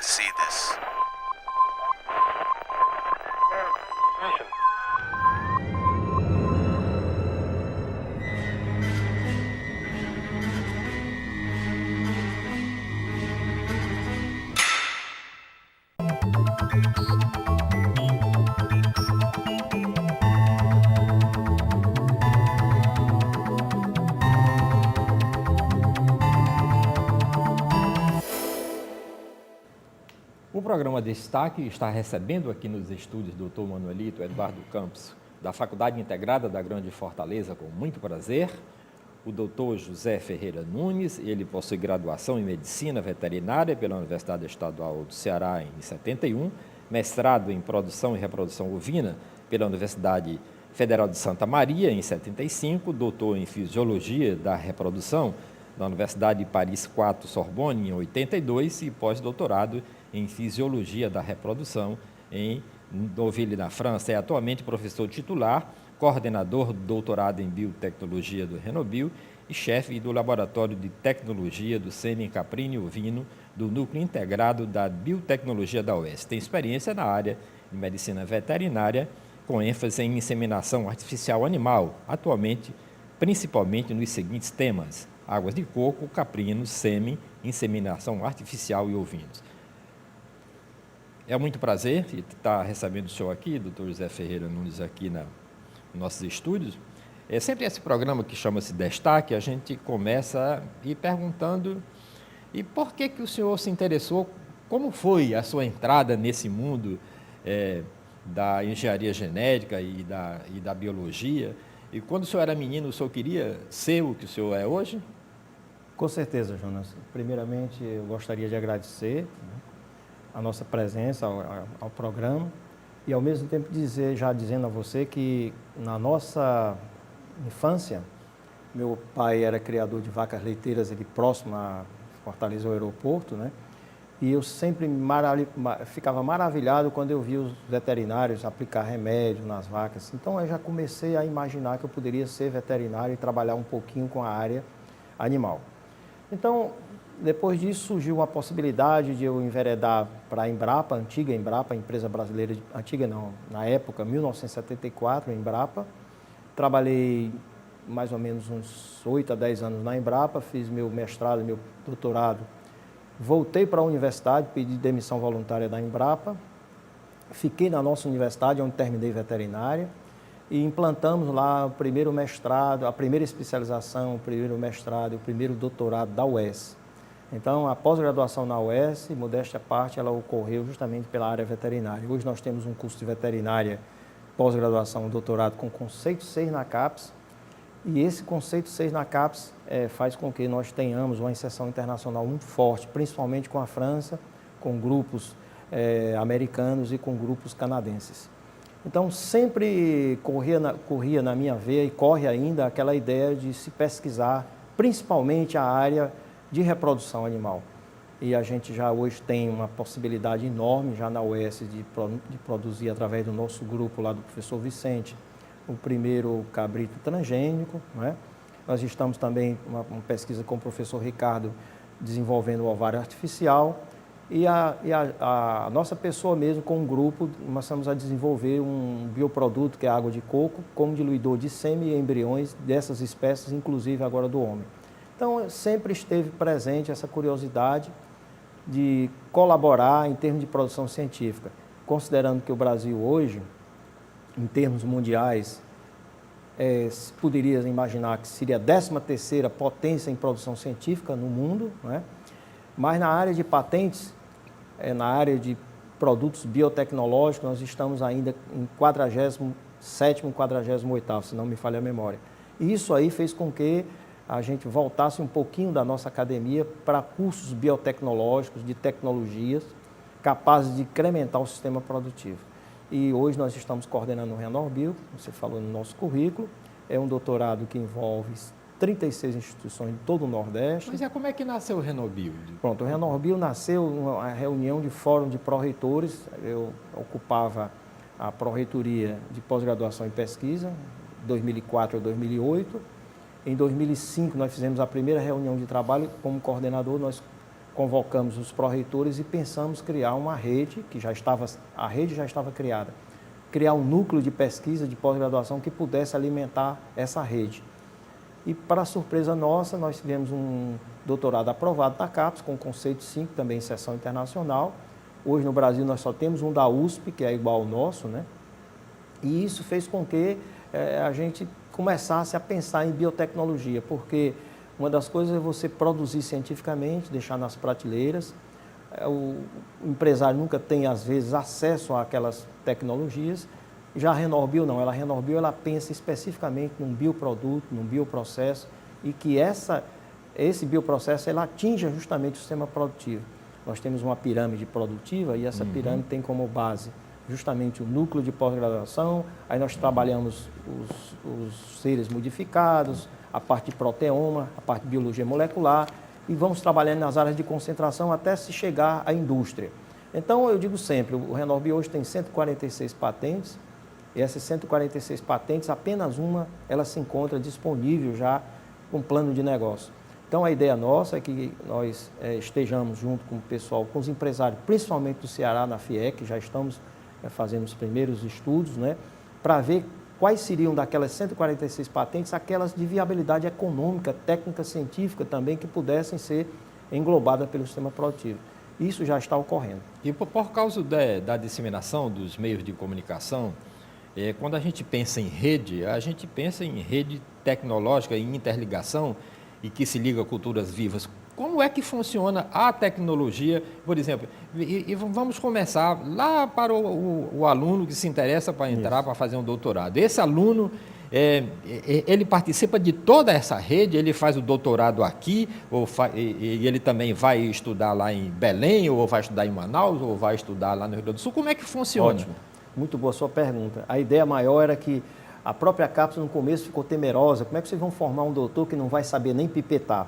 to see this. O programa Destaque está recebendo aqui nos estúdios do Dr. Manuelito Eduardo Campos, da Faculdade Integrada da Grande Fortaleza, com muito prazer, o Dr. José Ferreira Nunes. Ele possui graduação em Medicina Veterinária pela Universidade Estadual do Ceará em 71, mestrado em Produção e Reprodução Ovina pela Universidade Federal de Santa Maria em 75, doutor em Fisiologia da Reprodução da Universidade de Paris IV Sorbonne em 82 e pós-doutorado em Fisiologia da Reprodução em Deauville, na França. É atualmente professor titular, coordenador do doutorado em Biotecnologia do Renobio e chefe do Laboratório de Tecnologia do Sêmen Caprino Ovino do Núcleo Integrado da Biotecnologia da UES. Tem experiência na área de Medicina Veterinária, com ênfase em inseminação artificial animal, atualmente principalmente nos seguintes temas: águas de coco, caprino, sêmen, inseminação artificial e ovinos. É muito prazer estar recebendo o senhor aqui, doutor José Ferreira Nunes, aqui nos nossos estúdios. É sempre esse programa que chama-se Destaque, a gente começa perguntando e por que o senhor se interessou, como foi a sua entrada nesse mundo da engenharia genética e da biologia, e quando o senhor era menino, o senhor queria ser o que o senhor é hoje? Com certeza, Jonas. Primeiramente, eu gostaria de agradecer a nossa presença ao programa e, ao mesmo tempo, dizendo a você que, na nossa infância, meu pai era criador de vacas leiteiras ali próximo a Fortaleza, ao aeroporto, né? E eu sempre ficava maravilhado quando eu via os veterinários aplicar remédio nas vacas. Então, eu já comecei a imaginar que eu poderia ser veterinário e trabalhar um pouquinho com a área animal. Então, depois disso, surgiu uma possibilidade de eu enveredar para a Embrapa, a antiga Embrapa, a empresa brasileira, antiga não, na época, 1974, a Embrapa. Trabalhei mais ou menos uns 8 a 10 anos na Embrapa, fiz meu mestrado, meu doutorado. Voltei para a universidade, pedi demissão voluntária da Embrapa, fiquei na nossa universidade, onde terminei veterinária, e implantamos lá o primeiro mestrado, a primeira especialização, o primeiro mestrado e o primeiro doutorado da UES. Então, a pós-graduação na UES, modéstia à parte, ela ocorreu justamente pela área veterinária. Hoje nós temos um curso de veterinária, pós-graduação, doutorado com conceito 6 na CAPES, e esse conceito 6 na CAPES faz com que nós tenhamos uma inserção internacional muito forte, principalmente com a França, com grupos americanos e com grupos canadenses. Então, sempre corria na minha veia e corre ainda aquela ideia de se pesquisar, principalmente a área de reprodução animal. E a gente já hoje tem uma possibilidade enorme, já na UES, de produzir, através do nosso grupo lá do professor Vicente, o primeiro cabrito transgênico, né? Nós estamos também, uma pesquisa com o professor Ricardo, desenvolvendo o ovário artificial. E a nossa pessoa mesmo, com um grupo, nós estamos a desenvolver um bioproduto, que é a água de coco, como diluidor de sêmen e embriões dessas espécies, inclusive agora do homem. Então, sempre esteve presente essa curiosidade de colaborar em termos de produção científica, considerando que o Brasil hoje, em termos mundiais, se poderia imaginar que seria a 13ª potência em produção científica no mundo, né? Mas na área de patentes, na área de produtos biotecnológicos, nós estamos ainda em 47º, 48º, se não me falha a memória. E isso aí fez com que a gente voltasse um pouquinho da nossa academia para cursos biotecnológicos, de tecnologias, capazes de incrementar o sistema produtivo. E hoje nós estamos coordenando o Renorbio, você falou no nosso currículo, é um doutorado que envolve 36 instituições de todo o Nordeste. Mas como é que nasceu o Renobio? Pronto, o Renobio nasceu numa reunião de fórum de pró-reitores. Eu ocupava a pró-reitoria de pós-graduação em pesquisa, 2004 a 2008. Em 2005, nós fizemos a primeira reunião de trabalho. Como coordenador, nós convocamos os pró-reitores e pensamos criar uma rede, a rede já estava criada, criar um núcleo de pesquisa, de pós-graduação que pudesse alimentar essa rede. E, para surpresa nossa, nós tivemos um doutorado aprovado da CAPES, com conceito 5, também em sessão internacional. Hoje, no Brasil, nós só temos um da USP, que é igual ao nosso, né? E isso fez com que a gente começasse a pensar em biotecnologia, porque uma das coisas é você produzir cientificamente, deixar nas prateleiras. O empresário nunca tem, às vezes, acesso àquelas tecnologias. Já a Renorbio não, a Renorbio ela pensa especificamente num bioproduto, num bioprocesso, e que esse bioprocesso ela atinja justamente o sistema produtivo. Nós temos uma pirâmide produtiva e essa pirâmide tem como base justamente o núcleo de pós-graduação, aí nós trabalhamos os seres modificados, a parte de proteoma, a parte de biologia molecular, e vamos trabalhando nas áreas de concentração até se chegar à indústria. Então, eu digo sempre, o Renorbio hoje tem 146 patentes, e essas 146 patentes, apenas uma, ela se encontra disponível já com plano de negócio. Então, a ideia nossa é que nós estejamos junto com o pessoal, com os empresários, principalmente do Ceará, na FIEC, já estamos fazendo os primeiros estudos, né, para ver quais seriam daquelas 146 patentes, aquelas de viabilidade econômica, técnica, científica também, que pudessem ser englobadas pelo sistema produtivo. Isso já está ocorrendo. E por causa da disseminação dos meios de comunicação, quando a gente pensa em rede, a gente pensa em rede tecnológica, em interligação, e que se liga a culturas vivas. Como é que funciona a tecnologia, por exemplo? E vamos começar lá para o aluno que se interessa para entrar, para fazer um doutorado. Esse aluno, ele participa de toda essa rede, ele faz o doutorado aqui, e ele também vai estudar lá em Belém, ou vai estudar em Manaus, ou vai estudar lá no Rio Grande do Sul. Como é que funciona? Ótimo. Muito boa a sua pergunta. A ideia maior era que a própria CAPES no começo ficou temerosa. Como é que vocês vão formar um doutor que não vai saber nem pipetar?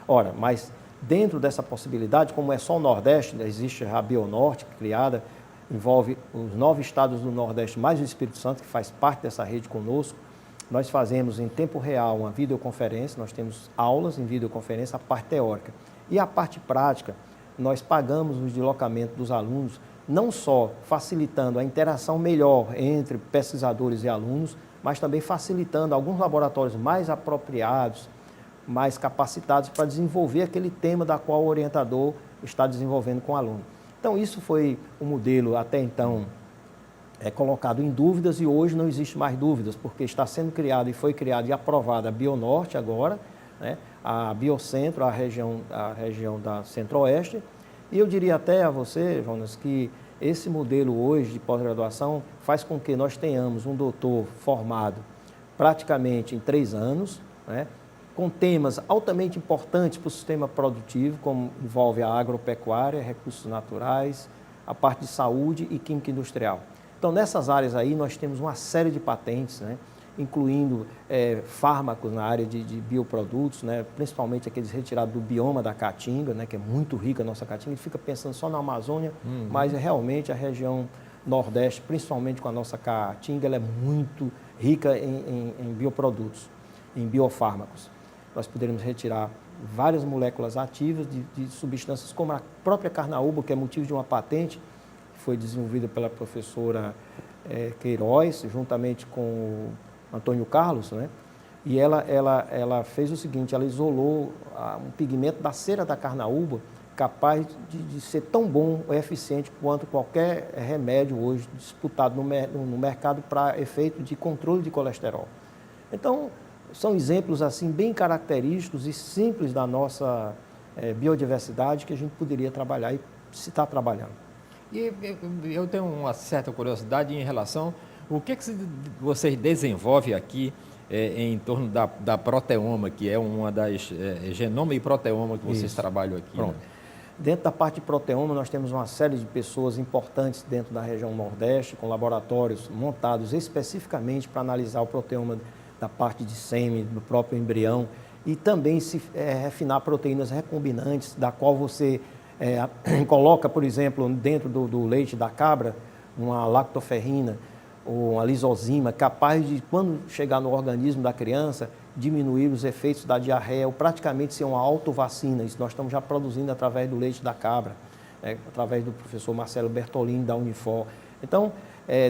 Ora, mas dentro dessa possibilidade, como é só o Nordeste, existe a Bionorte criada, envolve os 9 estados do Nordeste, mais o Espírito Santo, que faz parte dessa rede conosco. Nós fazemos em tempo real uma videoconferência, nós temos aulas em videoconferência, a parte teórica. E a parte prática, nós pagamos o deslocamento dos alunos, não só facilitando a interação melhor entre pesquisadores e alunos, mas também facilitando alguns laboratórios mais apropriados, mais capacitados para desenvolver aquele tema da qual o orientador está desenvolvendo com o aluno. Então, isso foi um modelo até então colocado em dúvidas e hoje não existe mais dúvidas, porque está sendo criado e foi criada e aprovada a Bionorte agora, né, a Biocentro, a região da Centro-Oeste, e eu diria até a você, Jonas, que esse modelo hoje de pós-graduação faz com que nós tenhamos um doutor formado praticamente em 3 anos, né, com temas altamente importantes para o sistema produtivo, como envolve a agropecuária, recursos naturais, a parte de saúde e química industrial. Então, nessas áreas aí, nós temos uma série de patentes, né, incluindo fármacos na área de bioprodutos, né, principalmente aqueles retirados do bioma da Caatinga, né, que é muito rica a nossa Caatinga. A gente fica pensando só na Amazônia, mas realmente a região Nordeste, principalmente com a nossa Caatinga, ela é muito rica em bioprodutos, em biofármacos. Nós poderíamos retirar várias moléculas ativas de substâncias como a própria carnaúba, que é motivo de uma patente, que foi desenvolvida pela professora Queiroz, juntamente com o Antônio Carlos, né? E ela fez o seguinte, ela isolou um pigmento da cera da carnaúba capaz de ser tão bom ou eficiente quanto qualquer remédio hoje disputado no mercado para efeito de controle de colesterol. Então, são exemplos assim bem característicos e simples da nossa biodiversidade que a gente poderia trabalhar e se está trabalhando. E eu tenho uma certa curiosidade em relação o que vocês desenvolvem aqui em torno da proteoma, que é uma das genoma e proteoma que vocês trabalham aqui. Pronto. Né? Dentro da parte de proteoma, nós temos uma série de pessoas importantes dentro da região Nordeste, com laboratórios montados especificamente para analisar o proteoma da parte de sêmen, do próprio embrião, e também se refinar proteínas recombinantes, da qual você coloca, por exemplo, dentro do leite da cabra, uma lactoferrina, ou uma lisozima capaz de, quando chegar no organismo da criança, diminuir os efeitos da diarreia ou praticamente ser uma autovacina. Isso nós estamos já produzindo através do leite da cabra, através do professor Marcelo Bertolini, da Unifor. Então,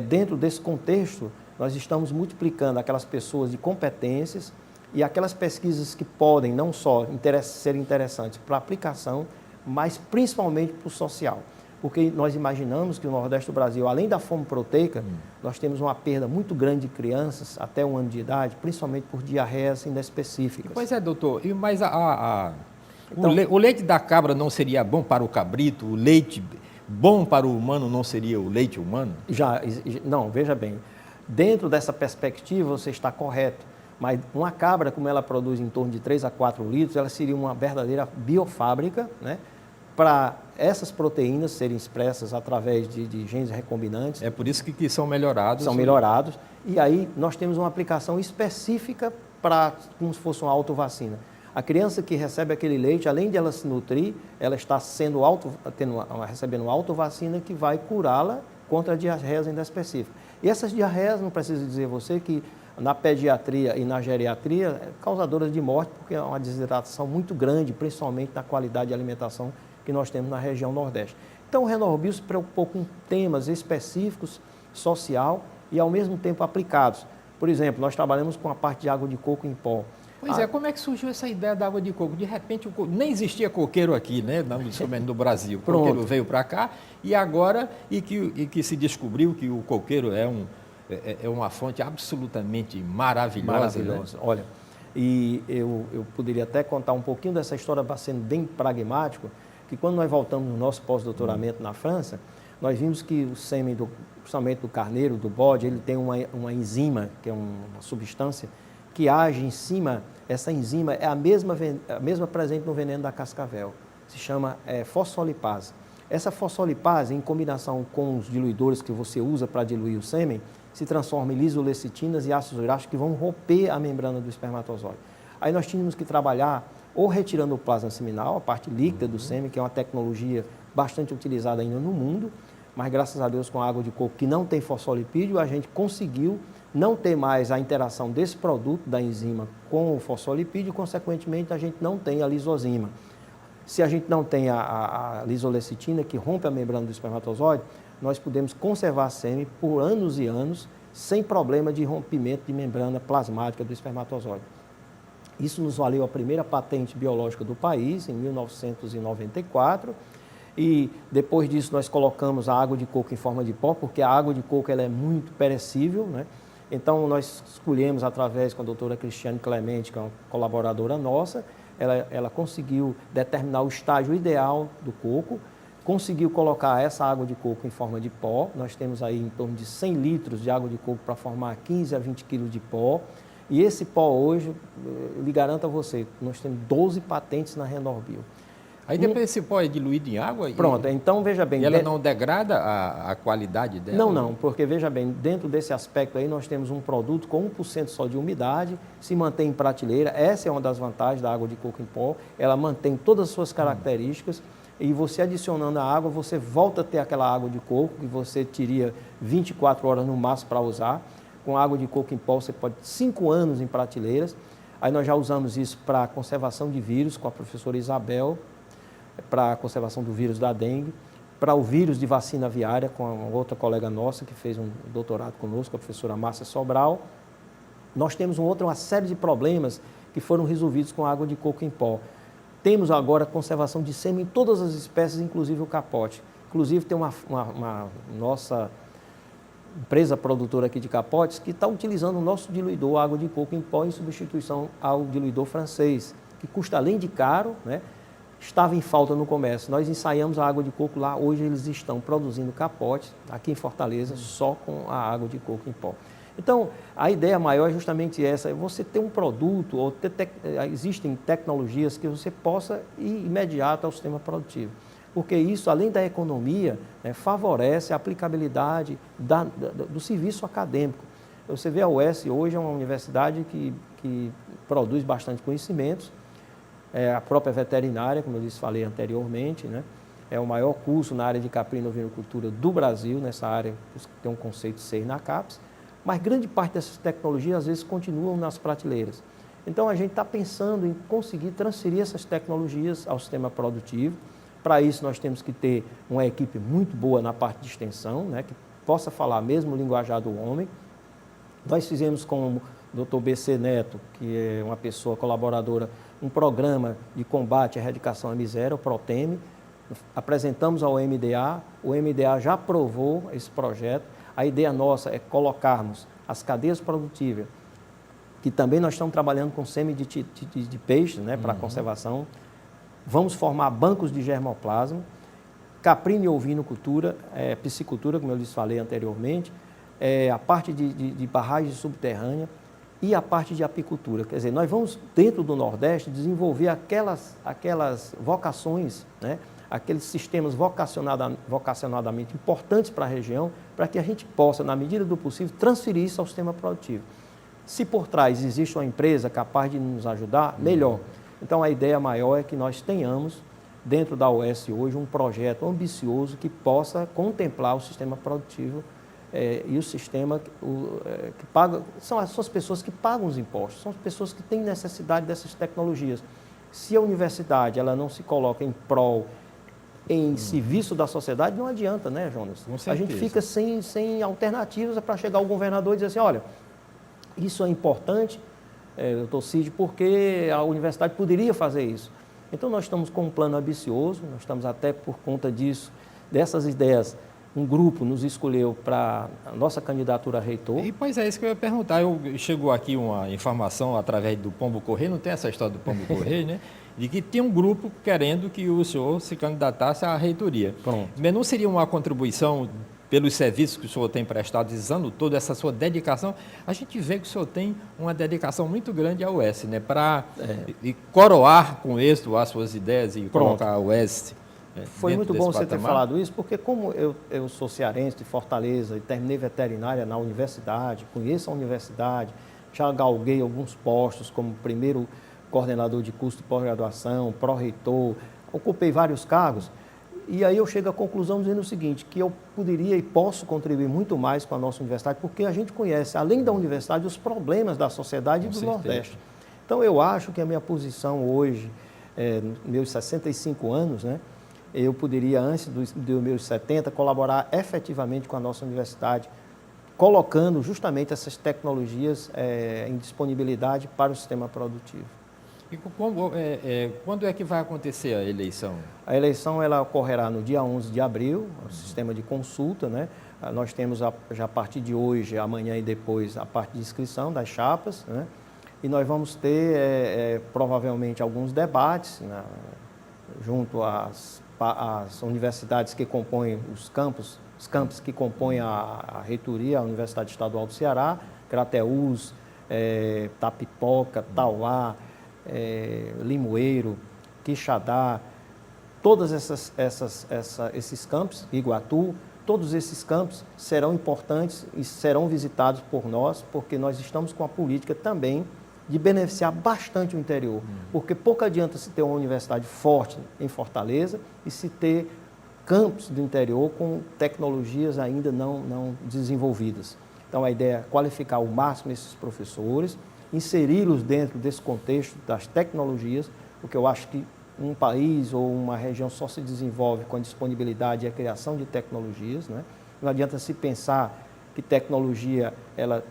dentro desse contexto, nós estamos multiplicando aquelas pessoas de competências e aquelas pesquisas que podem não só ser interessantes para a aplicação, mas principalmente para o social. Porque nós imaginamos que o Nordeste do Brasil, além da fome proteica, nós temos uma perda muito grande de crianças até 1 ano de idade, principalmente por diarreias inespecíficas. Pois é, doutor, mas Então, o leite da cabra não seria bom para o cabrito? O leite bom para o humano não seria o leite humano? Não, veja bem, dentro dessa perspectiva você está correto, mas uma cabra, como ela produz em torno de 3 a 4 litros, ela seria uma verdadeira biofábrica, né? Para essas proteínas serem expressas através de genes recombinantes. É por isso que são melhorados. São melhorados. E aí nós temos uma aplicação específica para, como se fosse uma autovacina. A criança que recebe aquele leite, além de ela se nutrir, ela está recebendo uma autovacina que vai curá-la contra diarreias inespecíficas. E essas diarreias, não preciso dizer a você que na pediatria e na geriatria, causadoras de morte, porque é uma desidratação muito grande, principalmente na qualidade de alimentação que nós temos na região Nordeste. Então, o Renorbio se preocupou com temas específicos, social e, ao mesmo tempo, aplicados. Por exemplo, nós trabalhamos com a parte de água de coco em pó. Pois é, como é que surgiu essa ideia da água de coco? De repente, nem existia coqueiro aqui, né, no Brasil. O coqueiro veio para cá e agora, e que se descobriu que o coqueiro é uma fonte absolutamente maravilhosa. Maravilhosa. Né? Olha, e eu poderia até contar um pouquinho dessa história, sendo bem pragmático, que quando nós voltamos no nosso pós-doutoramento na França, nós vimos que o sêmen, principalmente do carneiro, do bode, ele tem uma enzima, que é uma substância, que age em cima. Essa enzima é a mesma presente no veneno da cascavel, se chama fosfolipase. Essa fosfolipase, em combinação com os diluidores que você usa para diluir o sêmen, se transforma em lisolecitinas e ácidos uráticos que vão romper a membrana do espermatozoide. Aí nós tínhamos que trabalhar ou retirando o plasma seminal, a parte líquida do sêmen, que é uma tecnologia bastante utilizada ainda no mundo, mas graças a Deus com a água de coco que não tem fosfolipídio, a gente conseguiu não ter mais a interação desse produto, da enzima, com o fosfolipídio, consequentemente a gente não tem a lisozima. Se a gente não tem a lisolecitina, que rompe a membrana do espermatozoide, nós podemos conservar sêmen por anos e anos, sem problema de rompimento de membrana plasmática do espermatozoide. Isso nos valeu a primeira patente biológica do país, em 1994, e depois disso nós colocamos a água de coco em forma de pó, porque a água de coco ela é muito perecível, né? Então nós escolhemos através com a doutora Cristiane Clemente, que é uma colaboradora nossa, ela conseguiu determinar o estágio ideal do coco, conseguiu colocar essa água de coco em forma de pó. Nós temos aí em torno de 100 litros de água de coco para formar 15 a 20 quilos de pó. E esse pó hoje, eu lhe garanto a você, nós temos 12 patentes na Renorbio. Aí depois esse pó é diluído em água? Pronto, então veja bem... E ela não degrada a qualidade dela? Não, porque veja bem, dentro desse aspecto aí nós temos um produto com 1% só de umidade, se mantém em prateleira, essa é uma das vantagens da água de coco em pó, ela mantém todas as suas características, e você adicionando a água, você volta a ter aquela água de coco, que você teria 24 horas no máximo para usar. Com água de coco em pó, você pode 5 anos em prateleiras. Aí nós já usamos isso para conservação de vírus, com a professora Isabel, para a conservação do vírus da dengue, para o vírus de vacina aviária, com uma outra colega nossa que fez um doutorado conosco, a professora Márcia Sobral. Nós temos uma série de problemas que foram resolvidos com a água de coco em pó. Temos agora conservação de sêmen em todas as espécies, inclusive o capote. Inclusive tem uma nossa empresa produtora aqui de capotes que está utilizando o nosso diluidor água de coco em pó em substituição ao diluidor francês, que custa além de caro, né? Estava em falta no comércio. Nós ensaiamos a água de coco lá, hoje eles estão produzindo capotes aqui em Fortaleza só com a água de coco em pó. Então, a ideia maior é justamente essa, é você ter um produto, ou existem tecnologias que você possa ir imediato ao sistema produtivo. Porque isso, além da economia, né, favorece a aplicabilidade do serviço acadêmico. Você vê a UES hoje é uma universidade que produz bastante conhecimentos, a própria veterinária, como eu falei anteriormente, né? é o maior curso na área de caprino-ovinocultura do Brasil, nessa área tem um conceito 6 na CAPES, mas grande parte dessas tecnologias às vezes continuam nas prateleiras. Então a gente está pensando em conseguir transferir essas tecnologias ao sistema produtivo. Para isso nós temos que ter uma equipe muito boa na parte de extensão, né, que possa falar mesmo o linguajar do homem. Nós fizemos com o Dr. BC Neto, que é uma pessoa colaboradora, um programa de combate à erradicação à miséria, o PROTEME. Apresentamos ao MDA, o MDA já aprovou esse projeto. A ideia nossa é colocarmos as cadeias produtivas, que também nós estamos trabalhando com sêmen de peixe, né, para conservação. Vamos formar bancos de germoplasma, caprino e ovinocultura, piscicultura, como eu lhes falei anteriormente, a parte de barragem subterrânea e a parte de apicultura. Quer dizer, nós vamos, dentro do Nordeste, desenvolver aquelas vocações, né, aqueles sistemas vocacionadamente importantes para a região, para que a gente possa, na medida do possível, transferir isso ao sistema produtivo. Se por trás existe uma empresa capaz de nos ajudar, melhor. Então, a ideia maior é que nós tenhamos, dentro da UES hoje, um projeto ambicioso que possa contemplar o sistema produtivo e o sistema que paga, são as pessoas que pagam os impostos, são as pessoas que têm necessidade dessas tecnologias. Se a universidade ela não se coloca em prol, em serviço da sociedade, não adianta, né, Jonas? A gente fica sem alternativas para chegar ao governador e dizer assim, olha, isso é importante, doutor Cid, porque a universidade poderia fazer isso. Então, nós estamos com um plano ambicioso, nós estamos até por conta disso, dessas ideias, um grupo nos escolheu para a nossa candidatura a reitor. E, pois é, isso que eu ia perguntar. Chegou aqui uma informação através do Pombo Correio, não tem essa história do Pombo Correio, né? De que tem um grupo querendo que o senhor se candidatasse à reitoria. Pronto. Mas não seria uma contribuição pelos serviços que o senhor tem prestado, usando toda essa sua dedicação? A gente vê que o senhor tem uma dedicação muito grande à UES, né? Para coroar com êxito as suas ideias e colocar a UES. Foi muito bom você ter falado isso, porque como eu sou cearense de Fortaleza e terminei veterinária na universidade, conheço a universidade, já galguei alguns postos como primeiro coordenador de curso de pós-graduação, pró-reitor, ocupei vários cargos, e aí eu chego à conclusão dizendo o seguinte, que eu poderia e posso contribuir muito mais com a nossa universidade, porque a gente conhece, além da universidade, os problemas da sociedade do Nordeste. Então eu acho que a minha posição hoje, meus 65 anos, né, eu poderia, antes dos meus 70, colaborar efetivamente com a nossa universidade, colocando justamente essas tecnologias em disponibilidade para o sistema produtivo. E quando é que vai acontecer a eleição? A eleição ela ocorrerá no dia 11 de abril, o sistema de consulta, né? Nós temos já a partir de hoje, amanhã e depois, a parte de inscrição das chapas, né? E nós vamos ter provavelmente alguns debates, né, junto às universidades que compõem os campos que compõem a reitoria, a Universidade Estadual do Ceará, Crateús, Tapipoca, Tauá, Limoeiro, Quixadá, todos esses campos, Iguatu, todos esses campos serão importantes e serão visitados por nós, porque nós estamos com a política também de beneficiar bastante o interior, porque pouco adianta se ter uma universidade forte em Fortaleza e se ter campos do interior com tecnologias ainda não desenvolvidas. Então, a ideia é qualificar ao máximo esses professores, inseri-los dentro desse contexto das tecnologias, porque eu acho que um país ou uma região só se desenvolve com a disponibilidade e a criação de tecnologias, né? Não adianta se pensar que tecnologia ela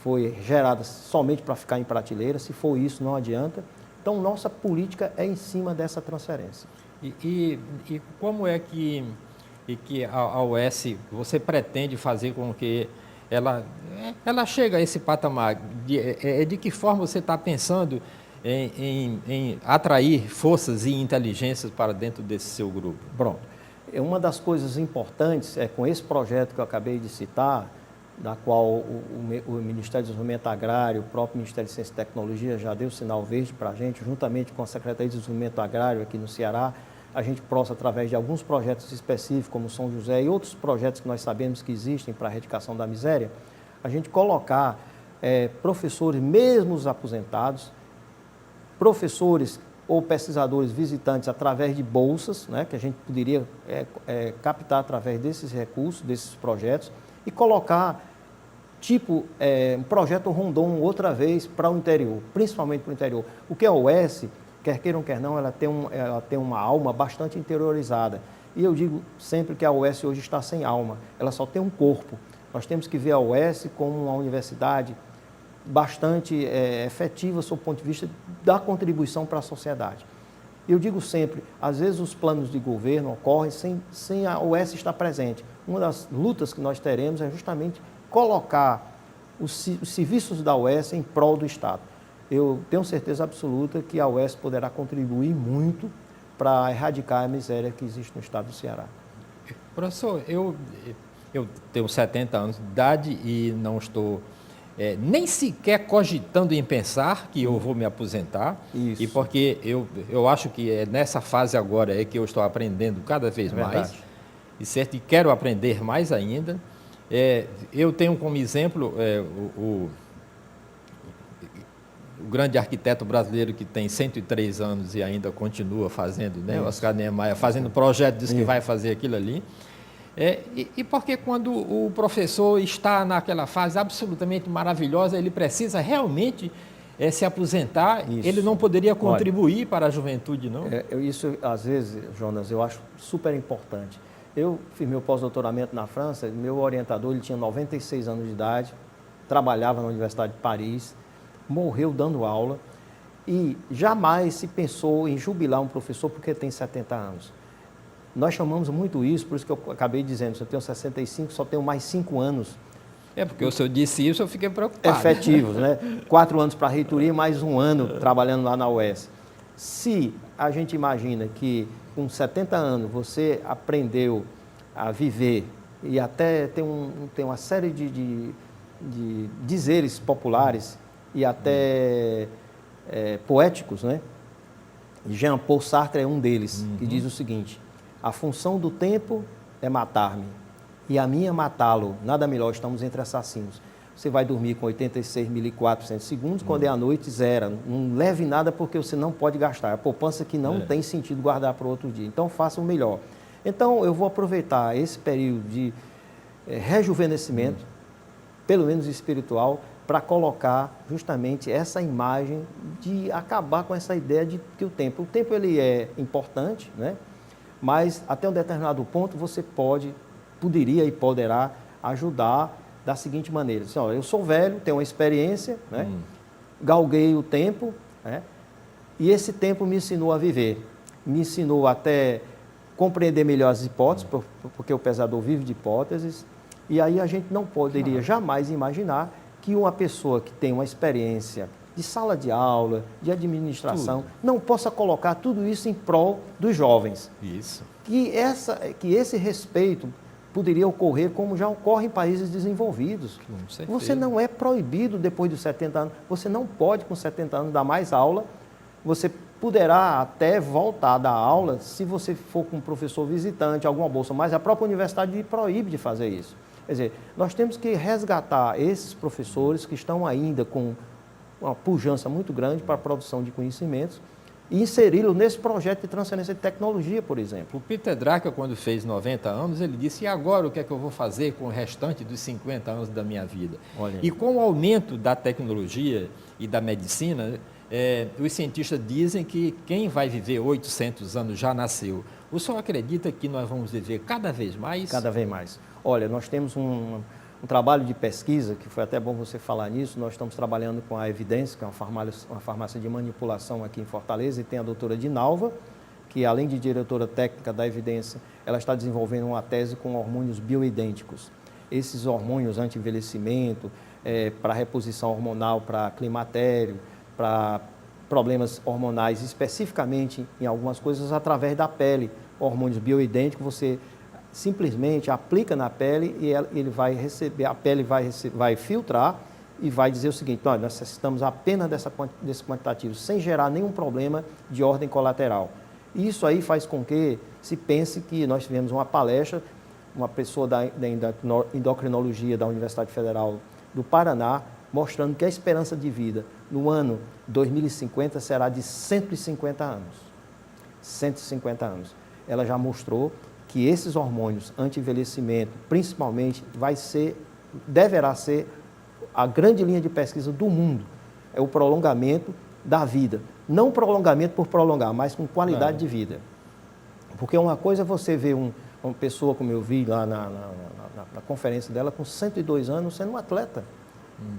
foi gerada somente para ficar em prateleira, se for isso, não adianta. Então, nossa política é em cima dessa transferência. E como é que a UES, você pretende fazer com que ela chegue a esse patamar? De que forma você está pensando em atrair forças e inteligências para dentro desse seu grupo? Pronto. Uma das coisas importantes é com esse projeto que eu acabei de citar, da qual o Ministério do Desenvolvimento Agrário, o próprio Ministério de Ciência e Tecnologia já deu sinal verde para a gente, juntamente com a Secretaria de Desenvolvimento Agrário aqui no Ceará, a gente possa, através de alguns projetos específicos, como São José e outros projetos que nós sabemos que existem para a erradicação da miséria, a gente colocar professores, mesmo os aposentados, professores ou pesquisadores visitantes através de bolsas, né, que a gente poderia captar através desses recursos, desses projetos, e colocar um projeto Rondon outra vez para o interior, principalmente para o interior. O que a UES, quer queiram, quer não, ela tem uma alma bastante interiorizada. E eu digo sempre que a UES hoje está sem alma, ela só tem um corpo. Nós temos que ver a UES como uma universidade bastante efetiva sob o ponto de vista da contribuição para a sociedade. Eu digo sempre, às vezes os planos de governo ocorrem sem a UES estar presente. Uma das lutas que nós teremos é justamente colocar os serviços da UES em prol do Estado. Eu tenho certeza absoluta que a UES poderá contribuir muito para erradicar a miséria que existe no Estado do Ceará. Professor, eu tenho 70 anos de idade e não estou nem sequer cogitando em pensar que eu vou me aposentar. Isso. E porque eu acho que é nessa fase agora que eu estou aprendendo cada vez mais, e certo, e quero aprender mais ainda. Eu tenho como exemplo o grande arquiteto brasileiro que tem 103 anos e ainda continua fazendo, né? O Oscar Niemeyer, fazendo projeto, diz que vai fazer aquilo ali. E porque quando o professor está naquela fase absolutamente maravilhosa, ele precisa realmente se aposentar, ele não poderia contribuir para a juventude, não? Isso, às vezes, Jonas, eu acho super importante. Eu fiz meu pós-doutoramento na França, meu orientador, ele tinha 96 anos de idade, trabalhava na Universidade de Paris, morreu dando aula e jamais se pensou em jubilar um professor porque tem 70 anos. Nós chamamos muito isso, por isso que eu acabei dizendo, se eu tenho 65, só tenho mais 5 anos. Porque o senhor disse isso, eu fiquei preocupado. Efetivos, né? 4 anos para a reitoria e mais 1 ano trabalhando lá na UES. Se a gente imagina que com 70 anos você aprendeu a viver e até tem uma série de dizeres populares e até poéticos, né? Jean-Paul Sartre é um deles, que diz o seguinte: a função do tempo é matar-me, e a minha matá-lo, nada melhor, estamos entre assassinos. Você vai dormir com 86.400 segundos, quando é à noite, zera. Não leve nada porque você não pode gastar. É a poupança que não tem sentido guardar para o outro dia. Então, faça o melhor. Então, eu vou aproveitar esse período de rejuvenescimento, pelo menos espiritual, para colocar justamente essa imagem de acabar com essa ideia de que o tempo ele é importante, né? Mas até um determinado ponto você poderia e poderá ajudar da seguinte maneira: assim, ó, eu sou velho, tenho uma experiência, né? Galguei o tempo, né? E esse tempo me ensinou a viver, me ensinou até compreender melhor as hipóteses, porque o pesador vive de hipóteses, e aí a gente não poderia jamais imaginar que uma pessoa que tem uma experiência de sala de aula, de administração, não possa colocar tudo isso em prol dos jovens. Isso. Que esse respeito poderia ocorrer como já ocorre em países desenvolvidos. Você não é proibido depois dos 70 anos, você não pode com 70 anos dar mais aula, você poderá até voltar a dar aula se você for com um professor visitante, alguma bolsa, mas a própria universidade lhe proíbe de fazer isso. Quer dizer, nós temos que resgatar esses professores que estão ainda com uma pujança muito grande para a produção de conhecimentos e inseri-lo nesse projeto de transferência de tecnologia, por exemplo. O Peter Drucker, quando fez 90 anos, ele disse: e agora o que é que eu vou fazer com o restante dos 50 anos da minha vida? E com o aumento da tecnologia e da medicina, os cientistas dizem que quem vai viver 800 anos já nasceu. O senhor acredita que nós vamos viver cada vez mais? Cada vez mais. Olha, nós temos um trabalho de pesquisa, que foi até bom você falar nisso. Nós estamos trabalhando com a Evidência, que é uma farmácia de manipulação aqui em Fortaleza, e tem a doutora Dinalva, que além de diretora técnica da Evidência, ela está desenvolvendo uma tese com hormônios bioidênticos. Esses hormônios anti-envelhecimento, para reposição hormonal, para climatério, para problemas hormonais, especificamente em algumas coisas através da pele. Hormônios bioidênticos, você simplesmente aplica na pele e ele vai receber, a pele vai filtrar e vai dizer o seguinte: nós necessitamos apenas desse quantitativo, sem gerar nenhum problema de ordem colateral. Isso aí faz com que se pense que nós tivemos uma palestra, uma pessoa da endocrinologia da Universidade Federal do Paraná mostrando que a esperança de vida no ano 2050 será de 150 anos. 150 anos. Ela já mostrou que esses hormônios anti-envelhecimento, principalmente, deverá ser a grande linha de pesquisa do mundo. É o prolongamento da vida. Não prolongamento por prolongar, mas com qualidade de vida. Porque uma coisa é você ver uma pessoa, como eu vi lá na conferência dela, com 102 anos, sendo um atleta.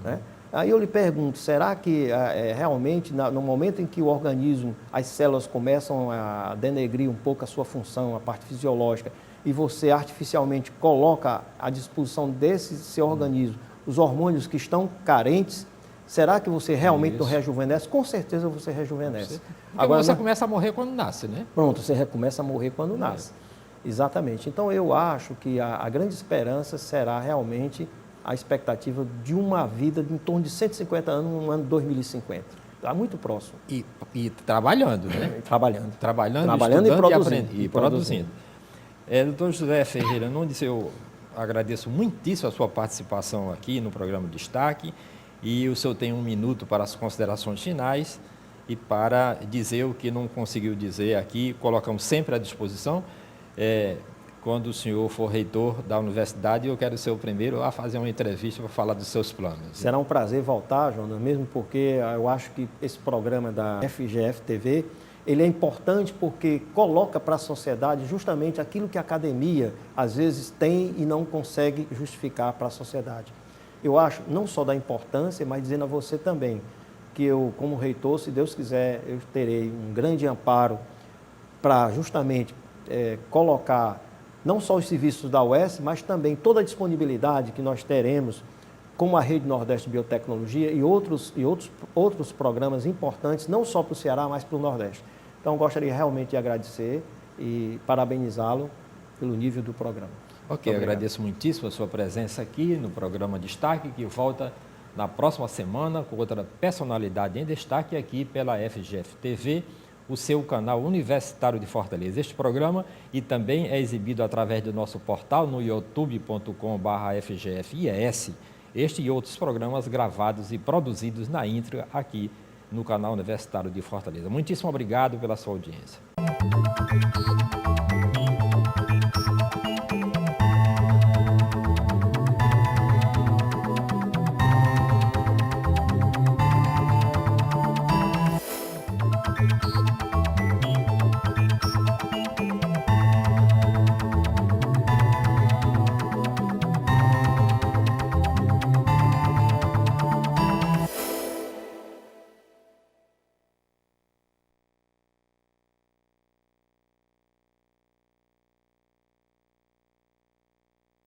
Né? Aí eu lhe pergunto, será que realmente, no momento em que o organismo, as células começam a denegrir um pouco a sua função, a parte fisiológica, e você artificialmente coloca à disposição desse seu organismo os hormônios que estão carentes, será que você realmente não rejuvenesce? Com certeza você rejuvenesce. Agora você começa a morrer quando nasce, né? Pronto, você começa a morrer quando nasce. Exatamente. Então eu acho que a grande esperança será realmente a expectativa de uma vida de em torno de 150 anos no ano 2050. Está muito próximo. E trabalhando, né? Trabalhando e produzindo. Doutor José Ferreira Nunes, eu agradeço muitíssimo a sua participação aqui no programa Destaque e o senhor tem 1 minuto para as considerações finais e para dizer o que não conseguiu dizer aqui, colocamos sempre à disposição. Quando o senhor for reitor da universidade, eu quero ser o primeiro a fazer uma entrevista para falar dos seus planos. Será um prazer voltar, Jonas, mesmo porque eu acho que esse programa da FGF TV, ele é importante porque coloca para a sociedade justamente aquilo que a academia, às vezes, tem e não consegue justificar para a sociedade. Eu acho, não só da importância, mas dizendo a você também, que eu, como reitor, se Deus quiser, eu terei um grande amparo para justamente colocar não só os serviços da UES, mas também toda a disponibilidade que nós teremos, como a Rede Nordeste de Biotecnologia e outros programas importantes, não só para o Ceará, mas para o Nordeste. Então, gostaria realmente de agradecer e parabenizá-lo pelo nível do programa. Ok, agradeço muitíssimo a sua presença aqui no programa Destaque, que volta na próxima semana com outra personalidade em destaque aqui pela FGF TV, o seu canal Universitário de Fortaleza. Este programa e também é exibido através do nosso portal no youtube.com/FGFIES. Este e outros programas gravados e produzidos na íntegra aqui no canal Universitário de Fortaleza. Muitíssimo obrigado pela sua audiência.